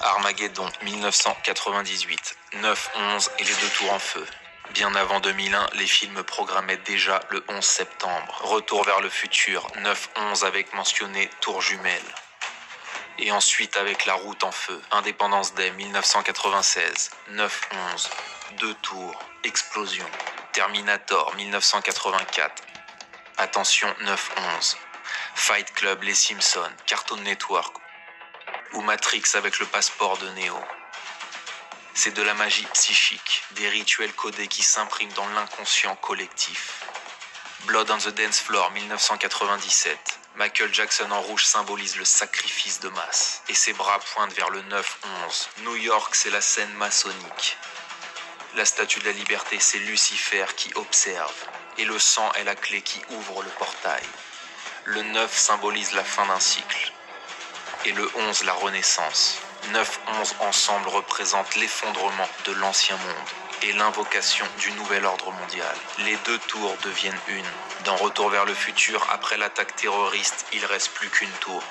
Armageddon 1998, 9-11 et les deux tours en feu. Bien avant 2001, les films programmaient déjà le 11 septembre. Retour vers le futur, 9-11 avec mentionné tour jumelle. Et ensuite avec La route en feu, Indépendance Day 1996, 9-11, deux tours, explosion. Terminator 1984, attention 9-11. Fight Club, Les Simpsons, Cartoon Network ou Matrix avec le passeport de Neo. C'est de la magie psychique, des rituels codés qui s'impriment dans l'inconscient collectif. Blood on the Dance Floor 1997. Michael Jackson en rouge symbolise le sacrifice de masse. Et ses bras pointent vers le 9-11. New York, c'est la scène maçonnique. La statue de la liberté, c'est Lucifer qui observe. Et le sang est la clé qui ouvre le portail. Le 9 symbolise la fin d'un cycle. Et le 11, la renaissance. 9-11 ensemble représentent l'effondrement de l'ancien monde et l'invocation du nouvel ordre mondial. Les deux tours deviennent une. Dans Retour vers le futur, après l'attaque terroriste, il reste plus qu'une tour.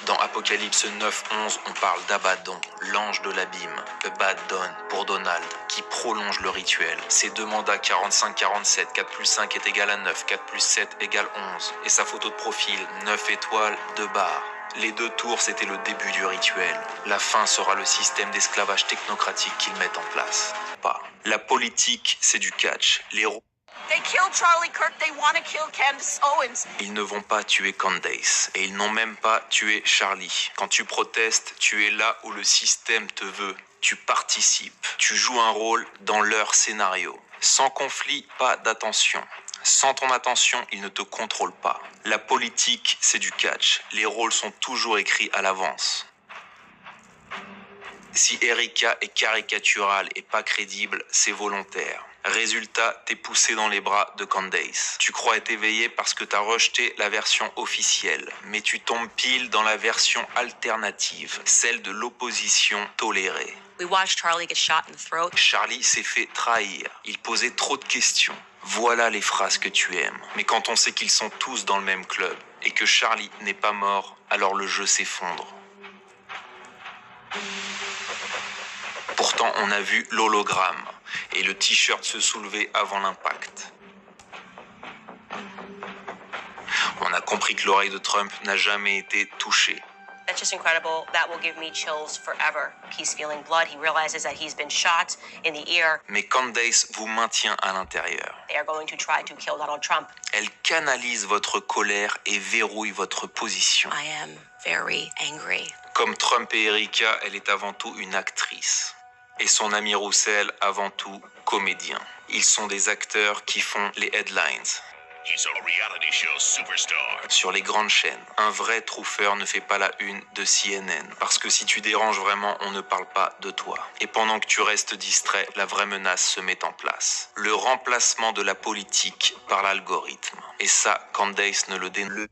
Dans Apocalypse 9-11, on parle d'Abaddon, l'ange de l'abîme, Abaddon pour Donald, qui prolonge le rituel. Ses deux mandats 45-47, 4 plus 5 est égal à 9, 4 plus 7 égale 11. Et sa photo de profil, 9 étoiles, 2 barres. Les deux tours, c'était le début du rituel. La fin sera le système d'esclavage technocratique qu'ils mettent en place. Pas. La politique, c'est du catch. Les They killed Charlie Kirk, they want to kill Candace Owens. Ils ne vont pas tuer Candace et ils n'ont même pas tué Charlie. Quand tu protestes, tu es là où le système te veut. Tu participes, tu joues un rôle dans leur scénario. Sans conflit, pas d'attention. Sans ton attention, ils ne te contrôlent pas. La politique, c'est du catch. Les rôles sont toujours écrits à l'avance. Si Erika est caricaturale et pas crédible, c'est volontaire. Résultat, t'es poussé dans les bras de Candace. Tu crois être éveillé parce que t'as rejeté la version officielle, mais tu tombes pile dans la version alternative, celle de l'opposition tolérée. We watched Charlie get shot in the throat. Charlie s'est fait trahir. Il posait trop de questions. Voilà les phrases que tu aimes. Mais quand on sait qu'ils sont tous dans le même club et que Charlie n'est pas mort, alors le jeu s'effondre. Pourtant, on a vu l'hologramme et le t-shirt se soulever avant l'impact. On a compris que l'oreille de Trump n'a jamais été touchée. That's just incredible. That will give me chills forever. He's feeling blood. He realizes that he's been shot in the ear. Mais Candace vous maintient à l'intérieur. They are going to try to kill Donald Trump. Elle canalise votre colère et verrouille votre position. I am very angry. Comme Trump et Erika, elle est avant tout une actrice. Et son ami Roussel, avant tout, comédien. Ils sont des acteurs qui font les headlines. He's a reality show superstar. Sur les grandes chaînes, un vrai truffeur ne fait pas la une de CNN. Parce que si tu déranges vraiment, on ne parle pas de toi. Et pendant que tu restes distrait, la vraie menace se met en place. Le remplacement de la politique par l'algorithme. Et ça, Candace ne le dénonce.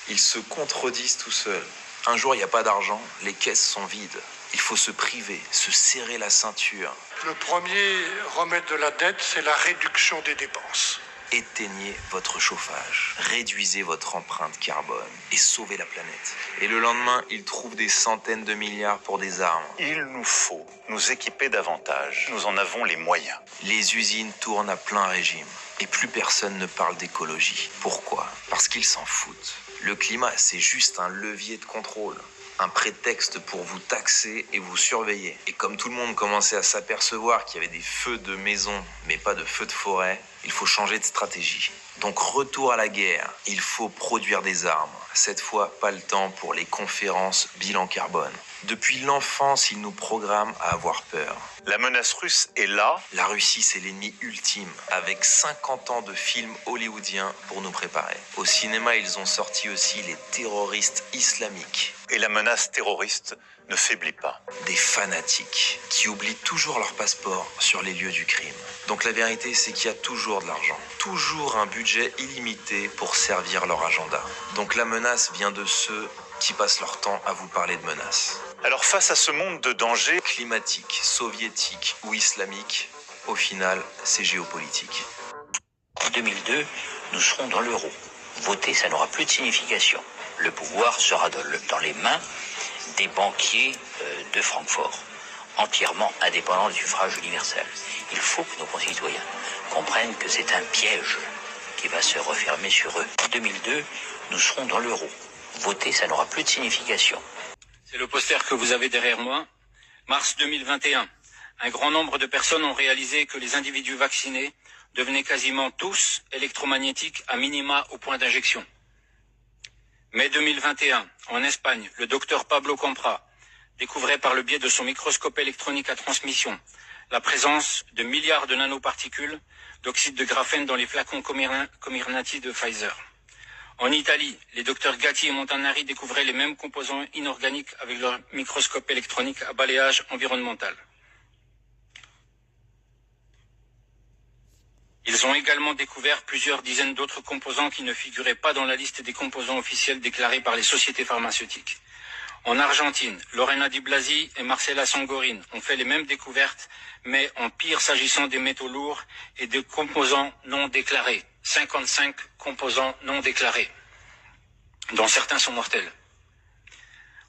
Ils se contredisent tout seuls. Un jour, il n'y a pas d'argent, les caisses sont vides. Il faut se priver, se serrer la ceinture. Le premier remède de la dette, c'est la réduction des dépenses. Éteignez votre chauffage, réduisez votre empreinte carbone et sauvez la planète. Et le lendemain, ils trouvent des centaines de milliards pour des armes. Il nous faut nous équiper davantage. Nous en avons les moyens. Les usines tournent à plein régime et plus personne ne parle d'écologie. Pourquoi ? Parce qu'ils s'en foutent. Le climat, c'est juste un levier de contrôle. Un prétexte pour vous taxer et vous surveiller. Et comme tout le monde commençait à s'apercevoir qu'il y avait des feux de maison, mais pas de feux de forêt, il faut changer de stratégie. Donc retour à la guerre, il faut produire des armes. Cette fois, pas le temps pour les conférences bilan carbone. Depuis l'enfance, ils nous programment à avoir peur. La menace russe est là. La Russie, c'est l'ennemi ultime, avec 50 ans de films hollywoodiens pour nous préparer. Au cinéma, ils ont sorti aussi les terroristes islamiques. Et la menace terroriste ne faiblit pas. Des fanatiques qui oublient toujours leur passeport sur les lieux du crime. Donc la vérité, c'est qu'il y a toujours de l'argent. Toujours un budget illimité pour servir leur agenda. Donc la menace vient de ceux qui passent leur temps à vous parler de menaces. Alors face à ce monde de danger, Climatique, soviétique ou islamique, au final, c'est géopolitique. En 2002, nous serons dans l'euro. Voter, ça n'aura plus de signification. Le pouvoir sera dans les mains des banquiers de Francfort, entièrement indépendants du suffrage universel. Il faut que nos concitoyens comprennent que c'est un piège qui va se refermer sur eux. En 2002, nous serons dans l'euro. Voter, ça n'aura plus de signification. C'est le poster que vous avez derrière moi. Mars 2021. Un grand nombre de personnes ont réalisé que les individus vaccinés devenaient quasiment tous électromagnétiques à minima au point d'injection. Mai 2021. En Espagne, le docteur Pablo Compra découvrait par le biais de son microscope électronique à transmission la présence de milliards de nanoparticules d'oxyde de graphène dans les flacons Comirnaty de Pfizer. En Italie, les docteurs Gatti et Montanari découvraient les mêmes composants inorganiques avec leur microscope électronique à balayage environnemental. Ils ont également découvert plusieurs dizaines d'autres composants qui ne figuraient pas dans la liste des composants officiels déclarés par les sociétés pharmaceutiques. En Argentine, Lorena Di Blasi et Marcela Sangorin ont fait les mêmes découvertes, mais en pire s'agissant des métaux lourds et des composants non déclarés. 55 composants non déclarés, dont certains sont mortels.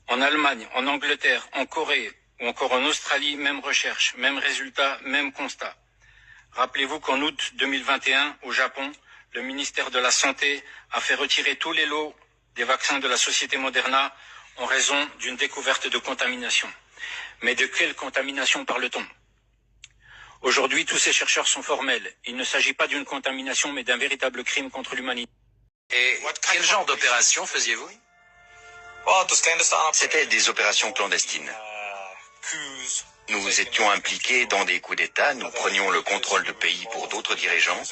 En Allemagne, en Angleterre, en Corée ou encore en Australie, même recherche, même résultat, même constat. Rappelez-vous qu'en août 2021, au Japon, le ministère de la Santé a fait retirer tous les lots des vaccins de la société Moderna en raison d'une découverte de contamination. Mais de quelle contamination parle-t-on? Aujourd'hui, tous ces chercheurs sont formels. Il ne s'agit pas d'une contamination, mais d'un véritable crime contre l'humanité. Et quel genre d'opération faisiez-vous? C'était des opérations clandestines. Nous étions impliqués dans des coups d'État, nous prenions le contrôle de pays pour d'autres dirigeants.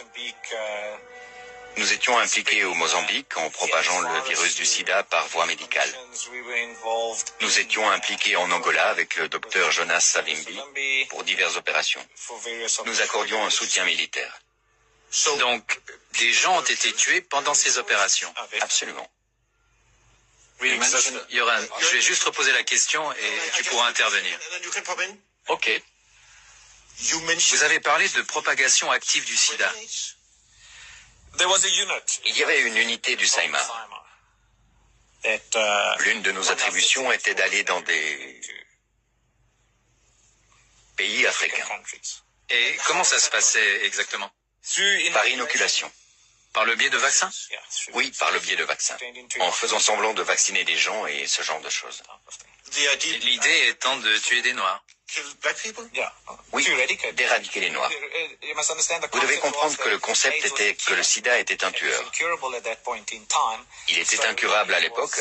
Nous étions impliqués au Mozambique en propageant le virus du sida par voie médicale. Nous étions impliqués en Angola avec le docteur Jonas Savimbi pour diverses opérations. Nous accordions un soutien militaire. Donc, des gens ont été tués pendant ces opérations. Absolument. Yoran, je vais juste reposer la question et tu pourras intervenir. Ok. Vous avez parlé de propagation active du sida. Il y avait une unité du SAIMA. L'une de nos attributions était d'aller dans des pays africains. Et comment ça se passait exactement? Par inoculation. Par le biais de vaccins? Oui, par le biais de vaccins. En faisant semblant de vacciner des gens et ce genre de choses. L'idée étant de tuer des Noirs. Oui, d'éradiquer les Noirs. Vous devez comprendre que le concept était que le sida était un tueur. Il était incurable à l'époque,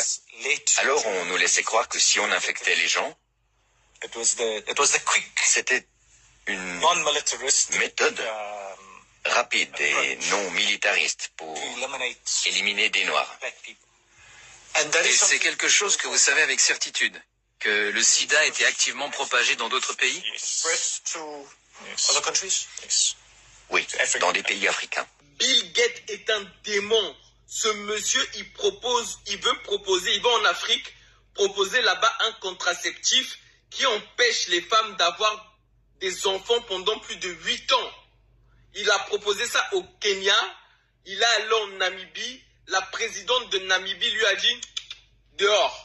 alors on nous laissait croire que si on infectait les gens, c'était une méthode rapide et non militariste pour éliminer des Noirs. Et c'est quelque chose que vous savez avec certitude, que le sida était activement propagé dans d'autres pays? Oui, dans des pays africains. Bill Gates est un démon. Ce monsieur, il va en Afrique, proposer là-bas un contraceptif qui empêche les femmes d'avoir des enfants pendant plus de 8 ans. Il a proposé ça au Kenya, il a allé en Namibie, la présidente de Namibie lui a dit « dehors ».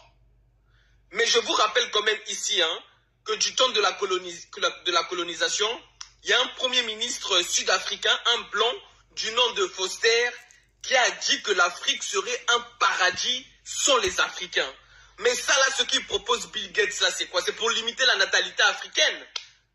Mais je vous rappelle quand même ici que du temps de la colonisation, il y a un premier ministre sud-africain, un blanc du nom de Foster, qui a dit que l'Afrique serait un paradis sans les Africains. Mais ça là, ce qu'il propose Bill Gates là, c'est quoi? C'est pour limiter la natalité africaine.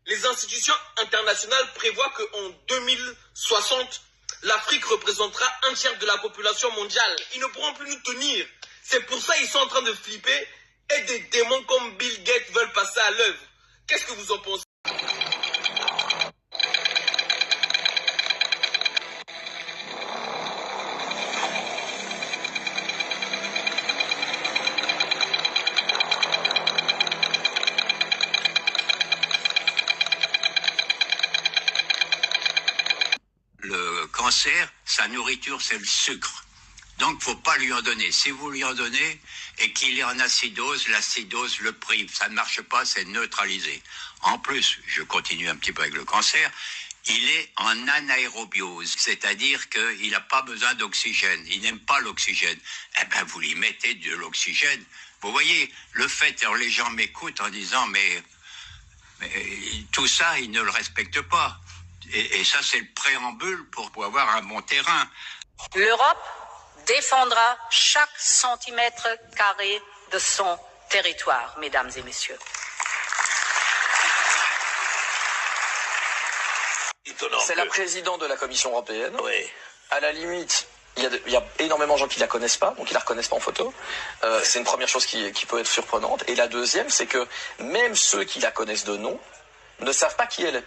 Les institutions internationales prévoient qu'en 2060, l'Afrique représentera un tiers de la population mondiale. Ils ne pourront plus nous tenir. C'est pour ça qu'ils sont en train de flipper et des démons comme Bill Gates veulent passer à l'œuvre. Qu'est-ce que vous en pensez? Le cancer, sa nourriture, c'est le sucre. Donc, faut pas lui en donner. Si vous lui en donnez et qu'il est en acidose, l'acidose le prive. Ça ne marche pas, c'est neutralisé. En plus, je continue un petit peu avec le cancer, il est en anaérobiose, c'est-à-dire qu'il n'a pas besoin d'oxygène. Il n'aime pas l'oxygène. Eh bien, vous lui mettez de l'oxygène. Vous voyez, le fait, alors les gens m'écoutent en disant, mais tout ça, ils ne le respectent pas. Et ça, c'est le préambule pour avoir un bon terrain. L'Europe défendra chaque centimètre carré de son territoire, mesdames et messieurs. C'est la présidente de la Commission européenne. Oui. À la limite, il y a énormément de gens qui la connaissent pas, donc ils la reconnaissent pas en photo. C'est une première chose qui peut être surprenante. Et la deuxième, c'est que même ceux qui la connaissent de nom ne savent pas qui elle est.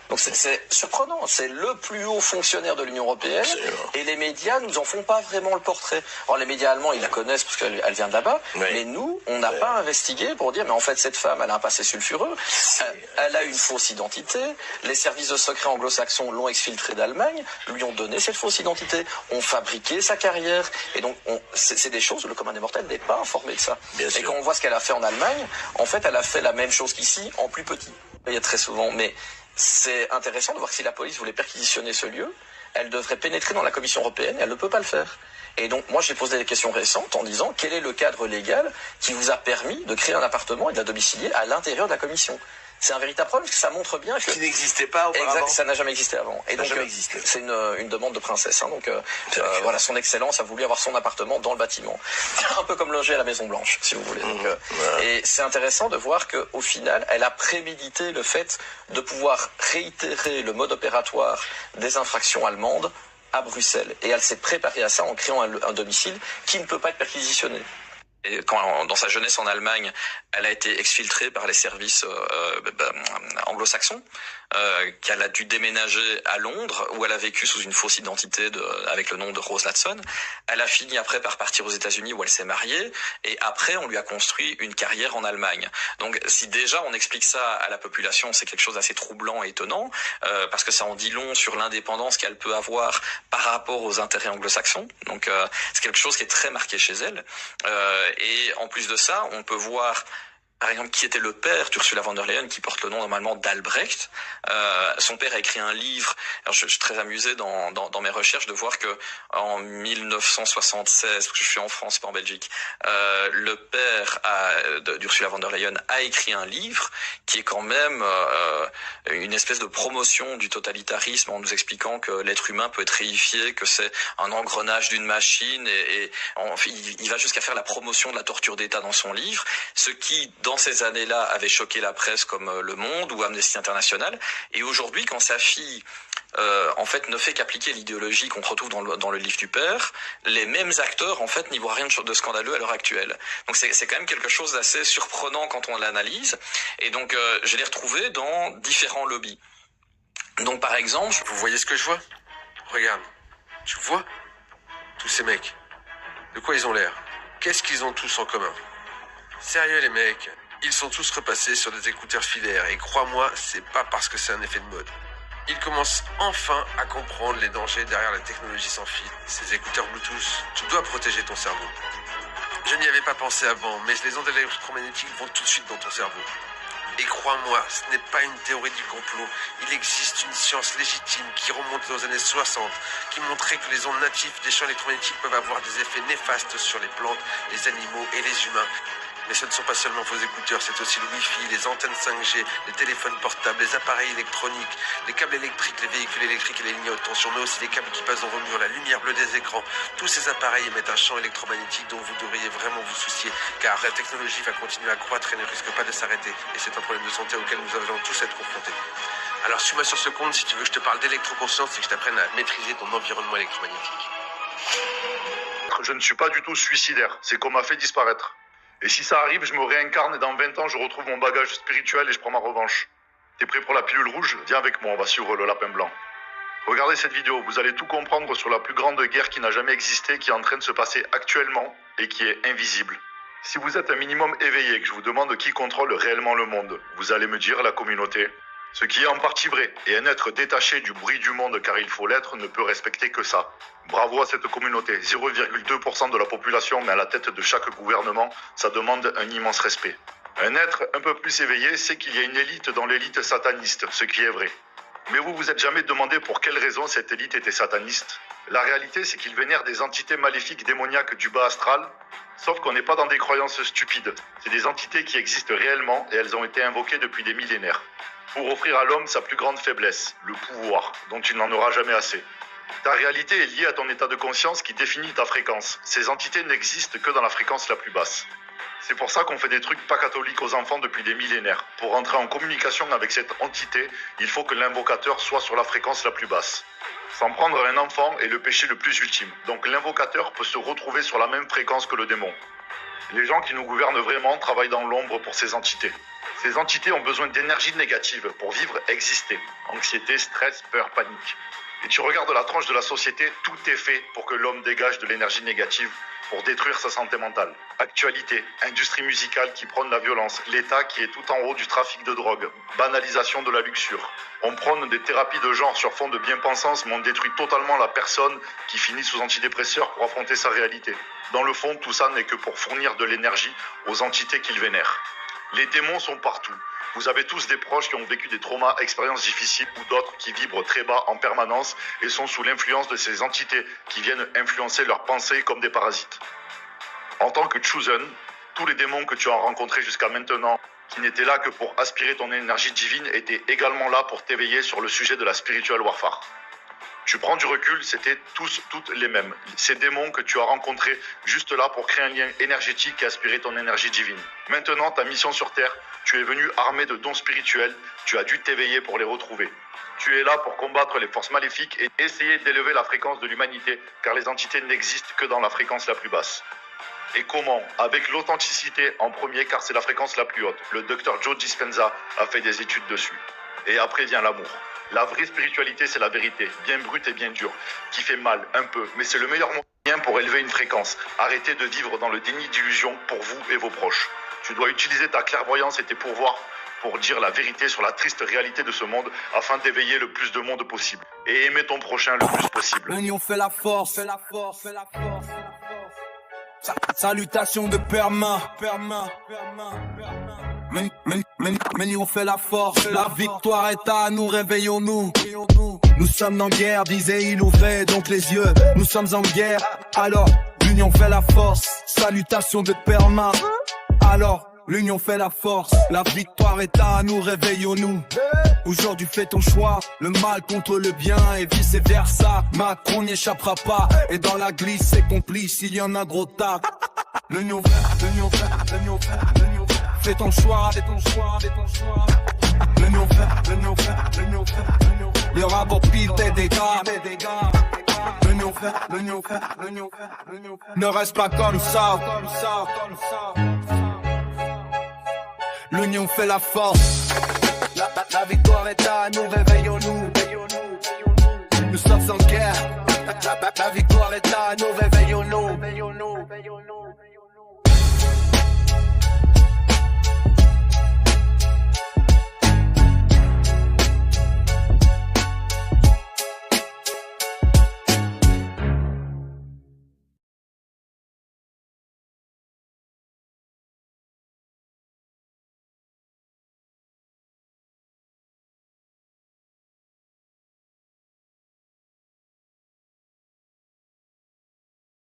Donc c'est surprenant, c'est le plus haut fonctionnaire de l'Union européenne et les médias nous en font pas vraiment le portrait. Alors les médias allemands, ils la connaissent parce qu'elle vient de là-bas, mais nous, on n'a pas investigué pour dire mais en fait cette femme, elle a un passé sulfureux, elle a une fausse identité, les services de secret anglo-saxons l'ont exfiltrée d'Allemagne, lui ont donné cette fausse identité, ont fabriqué sa carrière et donc c'est des choses où le commun des mortels n'est pas informé de ça. Et quand on voit ce qu'elle a fait en Allemagne, en fait elle a fait la même chose qu'ici en plus petit. Il y a très souvent, mais c'est intéressant de voir que si la police voulait perquisitionner ce lieu, elle devrait pénétrer dans la Commission européenne et elle ne peut pas le faire. Et donc moi j'ai posé des questions récentes en disant quel est le cadre légal qui vous a permis de créer un appartement et de la domicilier à l'intérieur de la Commission. C'est un véritable problème parce que ça montre bien que... Qui n'existait pas auparavant. Exact, ça n'a jamais existé avant. Et donc c'est une demande de princesse. Hein, donc voilà, son Excellence a voulu avoir son appartement dans le bâtiment. Un peu comme loger à la Maison Blanche, si vous voulez. Donc, et c'est intéressant de voir qu'au final, elle a prémédité le fait de pouvoir réitérer le mode opératoire des infractions allemandes à Bruxelles. Et elle s'est préparée à ça en créant un domicile qui ne peut pas être perquisitionné. Et quand, dans sa jeunesse en Allemagne, elle a été exfiltrée par les services anglo-saxons, qu'elle a dû déménager à Londres, où elle a vécu sous une fausse identité avec le nom de Rose Ladson. Elle a fini après par partir aux États-Unis où elle s'est mariée, et après on lui a construit une carrière en Allemagne. Donc si déjà on explique ça à la population, c'est quelque chose d'assez troublant et étonnant, parce que ça en dit long sur l'indépendance qu'elle peut avoir par rapport aux intérêts anglo-saxons. Donc c'est quelque chose qui est très marqué chez elle. Et en plus de ça, on peut voir par exemple qui était le père d'Ursula von der Leyen, qui porte le nom normalement d'Albrecht. Son père a écrit un livre. Alors je suis très amusé dans mes recherches de voir que en 1976, parce que je suis en France, pas en Belgique, le père d'Ursula von der Leyen a écrit un livre qui est quand même une espèce de promotion du totalitarisme en nous expliquant que l'être humain peut être réifié, que c'est un engrenage d'une machine et il va jusqu'à faire la promotion de la torture d'État dans son livre, ce qui dans ces années-là avait choqué la presse comme Le Monde ou Amnesty International. Et aujourd'hui, quand sa fille en fait ne fait qu'appliquer l'idéologie qu'on retrouve dans le livre du père, les mêmes acteurs en fait n'y voient rien de scandaleux à l'heure actuelle. Donc c'est quand même quelque chose d'assez surprenant quand on l'analyse. Et donc je l'ai retrouvé dans différents lobbies. Donc par exemple, vous voyez ce que je vois? Regarde, tu vois tous ces mecs. De quoi ils ont l'air? Qu'est-ce qu'ils ont tous en commun? Sérieux les mecs, ils sont tous repassés sur des écouteurs filaires et crois-moi, c'est pas parce que c'est un effet de mode. Ils commencent enfin à comprendre les dangers derrière la technologie sans fil. Ces écouteurs Bluetooth, tu dois protéger ton cerveau. Je n'y avais pas pensé avant, mais les ondes électromagnétiques vont tout de suite dans ton cerveau. Et crois-moi, ce n'est pas une théorie du complot. Il existe une science légitime qui remonte aux années 60, qui montrait que les ondes natives des champs électromagnétiques peuvent avoir des effets néfastes sur les plantes, les animaux et les humains. Mais ce ne sont pas seulement vos écouteurs, c'est aussi le Wi-Fi, les antennes 5G, les téléphones portables, les appareils électroniques, les câbles électriques, les véhicules électriques et les lignes à haute tension, mais aussi les câbles qui passent dans vos murs, la lumière bleue des écrans. Tous ces appareils émettent un champ électromagnétique dont vous devriez vraiment vous soucier, car la technologie va continuer à croître et ne risque pas de s'arrêter. Et c'est un problème de santé auquel nous allons tous être confrontés. Alors suis-moi sur ce compte si tu veux que je te parle d'électroconscience et que je t'apprenne à maîtriser ton environnement électromagnétique. Je ne suis pas du tout suicidaire, c'est qu'on m'a fait disparaître. Et si ça arrive, je me réincarne et dans 20 ans, je retrouve mon bagage spirituel et je prends ma revanche. T'es prêt pour la pilule rouge? Viens avec moi, on va suivre le lapin blanc. Regardez cette vidéo, vous allez tout comprendre sur la plus grande guerre qui n'a jamais existé, qui est en train de se passer actuellement et qui est invisible. Si vous êtes un minimum éveillé, que je vous demande qui contrôle réellement le monde, vous allez me dire la communauté. Ce qui est en partie vrai, et un être détaché du bruit du monde car il faut l'être ne peut respecter que ça. Bravo à cette communauté, 0,2% de la population mais à la tête de chaque gouvernement, ça demande un immense respect. Un être un peu plus éveillé sait qu'il y a une élite dans l'élite sataniste, ce qui est vrai. Mais vous vous êtes jamais demandé pour quelle raison cette élite était sataniste? La réalité, c'est qu'ils vénèrent des entités maléfiques démoniaques du bas astral, sauf qu'on n'est pas dans des croyances stupides. C'est des entités qui existent réellement et elles ont été invoquées depuis des millénaires. Pour offrir à l'homme sa plus grande faiblesse, le pouvoir, dont il n'en aura jamais assez. Ta réalité est liée à ton état de conscience qui définit ta fréquence. Ces entités n'existent que dans la fréquence la plus basse. C'est pour ça qu'on fait des trucs pas catholiques aux enfants depuis des millénaires. Pour entrer en communication avec cette entité, il faut que l'invocateur soit sur la fréquence la plus basse. S'en prendre à un enfant est le péché le plus ultime. Donc l'invocateur peut se retrouver sur la même fréquence que le démon. Les gens qui nous gouvernent vraiment travaillent dans l'ombre pour ces entités. Ces entités ont besoin d'énergie négative pour vivre, exister. Anxiété, stress, peur, panique. Et tu regardes la tranche de la société, tout est fait pour que l'homme dégage de l'énergie négative pour détruire sa santé mentale. Actualité, industrie musicale qui prône la violence, l'État qui est tout en haut du trafic de drogue, banalisation de la luxure. On prône des thérapies de genre sur fond de bien-pensance, mais on détruit totalement la personne qui finit sous antidépresseur pour affronter sa réalité. Dans le fond, tout ça n'est que pour fournir de l'énergie aux entités qu'ils vénèrent. Les démons sont partout. Vous avez tous des proches qui ont vécu des traumas, expériences difficiles ou d'autres qui vibrent très bas en permanence et sont sous l'influence de ces entités qui viennent influencer leurs pensées comme des parasites. En tant que Chosen, tous les démons que tu as rencontrés jusqu'à maintenant, qui n'étaient là que pour aspirer ton énergie divine, étaient également là pour t'éveiller sur le sujet de la spiritual warfare. Tu prends du recul, c'était toutes les mêmes. Ces démons que tu as rencontrés juste là pour créer un lien énergétique et aspirer ton énergie divine. Maintenant, ta mission sur Terre, tu es venu armé de dons spirituels, tu as dû t'éveiller pour les retrouver. Tu es là pour combattre les forces maléfiques et essayer d'élever la fréquence de l'humanité, car les entités n'existent que dans la fréquence la plus basse. Et comment? Avec l'authenticité en premier, car c'est la fréquence la plus haute. Le Dr Joe Dispenza a fait des études dessus. Et après vient l'amour. La vraie spiritualité, c'est la vérité, bien brute et bien dure, qui fait mal, un peu, mais c'est le meilleur moyen pour élever une fréquence. Arrêtez de vivre dans le déni d'illusion pour vous et vos proches. Tu dois utiliser ta clairvoyance et tes pouvoirs pour dire la vérité sur la triste réalité de ce monde afin d'éveiller le plus de monde possible. Et aimer ton prochain le plus possible. L'union fait la force, Salutations de Perma. L'union fait la force, la victoire est à nous, réveillons-nous. Nous sommes en guerre, disait-il, ouvrez donc les yeux. Nous sommes en guerre, alors l'union fait la force. Salutations de Perma. Alors l'union fait la force, la victoire est à nous, réveillons-nous. Aujourd'hui fais ton choix, le mal contre le bien et vice versa. Macron n'y échappera pas, et dans la glisse c'est complice, il y en a gros tas. L'union fait. Fais ton choix. L'union fait. Il y aura pour pile des dégâts. L'union fait. Ne reste pas comme ça. L'union fait la force. La victoire est à nous, réveillons-nous. Nous sommes en guerre. La victoire est à nous, réveillons-nous.